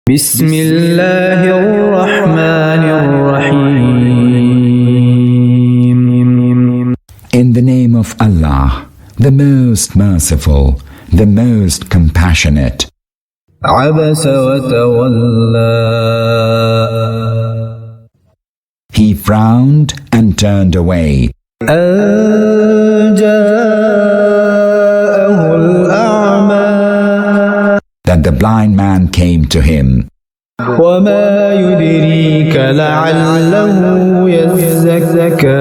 بسم الله الرحمن الرحيم. In the name of Allah, the most merciful, the most compassionate. عبس وتولى. He frowned and turned away. أن جاءه الأعمى. That the blind man came to him. وما يدريك لعله يزكى.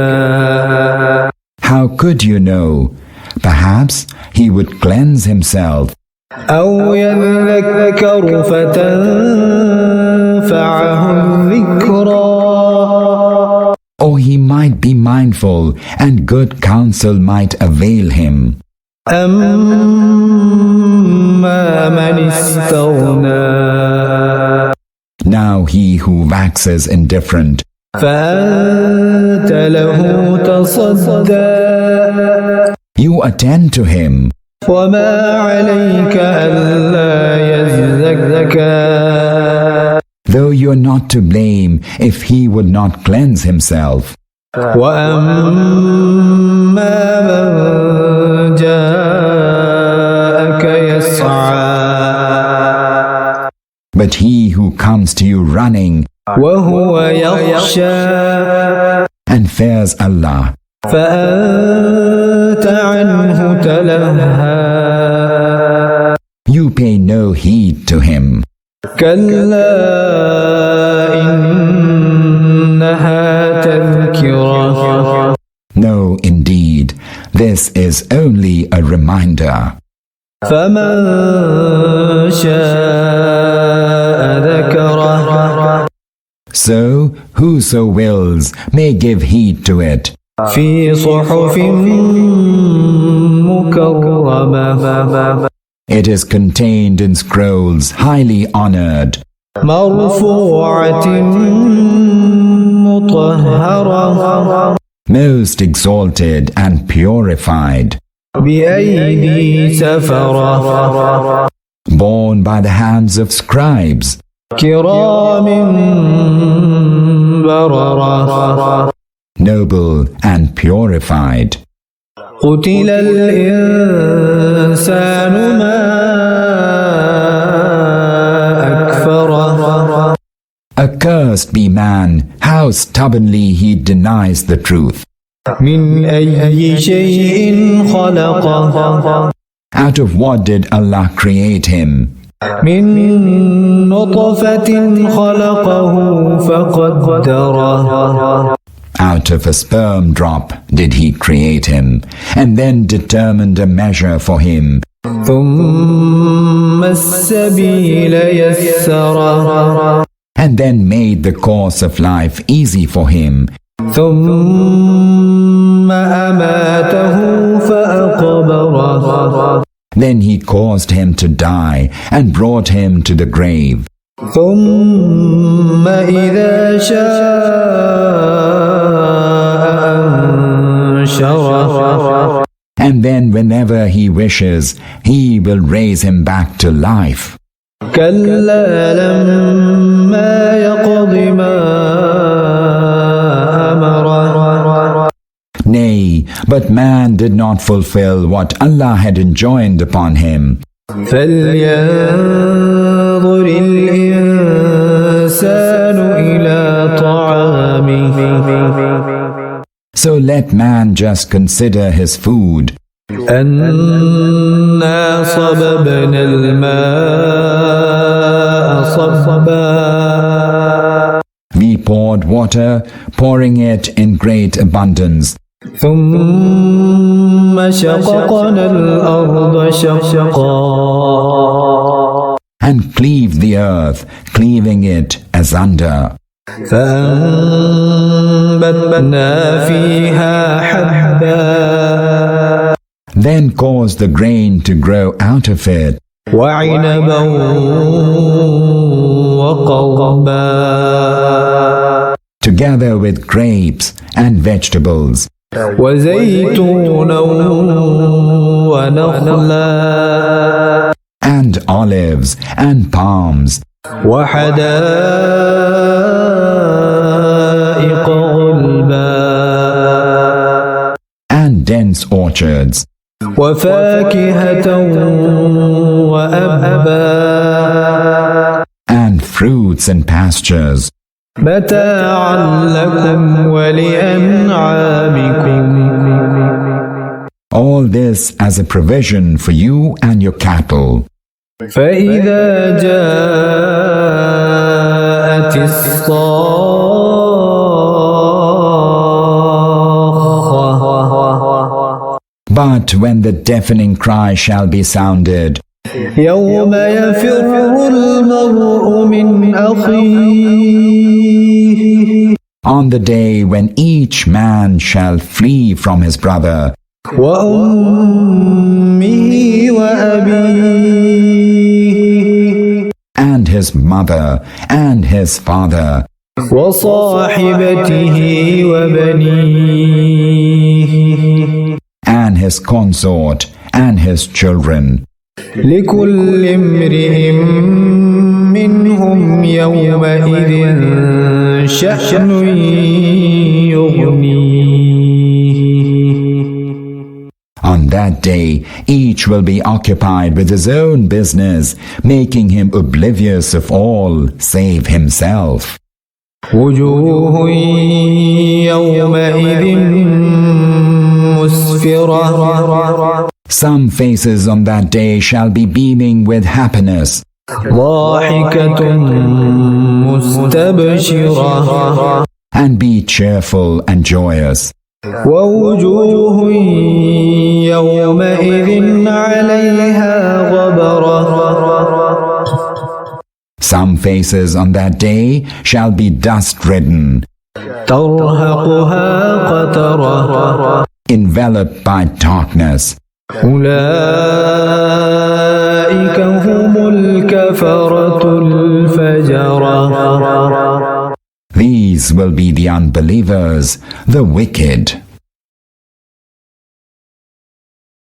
How could you know? Perhaps he would cleanse himself. أو يذكر فتنفعه الذكرى. Or he might be mindful and good counsel might avail him. أما من استغنى. Now he who waxes indifferent. فأنت له تصدى. You attend to him. وما عليك ألا يزكى. Though you're not to blame if he would not cleanse himself. وأما من جاءك يسعى. But he who comes to you running وهو يخشى. and fears Allah. فأنت عنه تلهى. You pay no heed to him. كلا إنها تذكرة. No, indeed, this is only a reminder. فمن شاء ذكره. So, whoso wills may give heed to it. في صحف مكرمة. It is contained in scrolls highly honored. مرفوعة مطهرة. Most exalted and purified. بأيدي سفرة. Borne by the hands of scribes. كرام بررة. Noble and purified. قتل الإنسان ما أكفره. Accursed be man, how stubbornly he denies the truth. من أي شيء خلقه. Out of what did Allah create him? من نطفة خلقه فقدره. Out of a sperm drop did he create him, and then determined a measure for him. ثم السبيل يسره. And then made the course of life easy for him. ثم أماته فأقبره. Then he caused him to die and brought him to the grave. ثم إذا شاء أنشره. And then whenever he wishes, he will raise him back to life. كلا لما يقض ما أمره. Nay, but man did not fulfill what Allah had enjoined upon him. فلينظر الإنسان إلى طعامه. So let man just consider his food. أنا صببنا الماء صبا. We poured water, pouring it in great abundance. ثم شققنا الأرض شقا. And cleaved the earth, cleaving it asunder. فأنبتنا فيها حبا. Then caused the grain to grow out of it. وعنبا وقضبا. Together with grapes and vegetables. وزيتونا ونخلا. And olives and palms. وحدائق غلبا and dense orchards, وفاكهة وأبا and fruits and pastures, متاعا لكم ولأنعامكم all this as a provision for you and your cattle. فإذا جاءت الصاخة But when the deafening cry shall be sounded, يوم يفر المرء من أخيه on the day when each man shall flee from his brother, وأمه وأبيه and his mother, and his father, وصاحبته وبنيه and his consort, and his children. لكل امرئ منهم يومئذ شأن يغنيه. On that day, each will be occupied with his own business, making him oblivious of all save himself. وجوه يومئذ مسفرة Some faces on that day shall be beaming with happiness, ضاحكة مستبشرة and be cheerful and joyous. ووجوه يومئذ عليها غبرة Some faces on that day shall be dust-ridden, ترهقها قترة enveloped by darkness. أولئك هم الكفرة الفجرة. These will be the unbelievers, the wicked.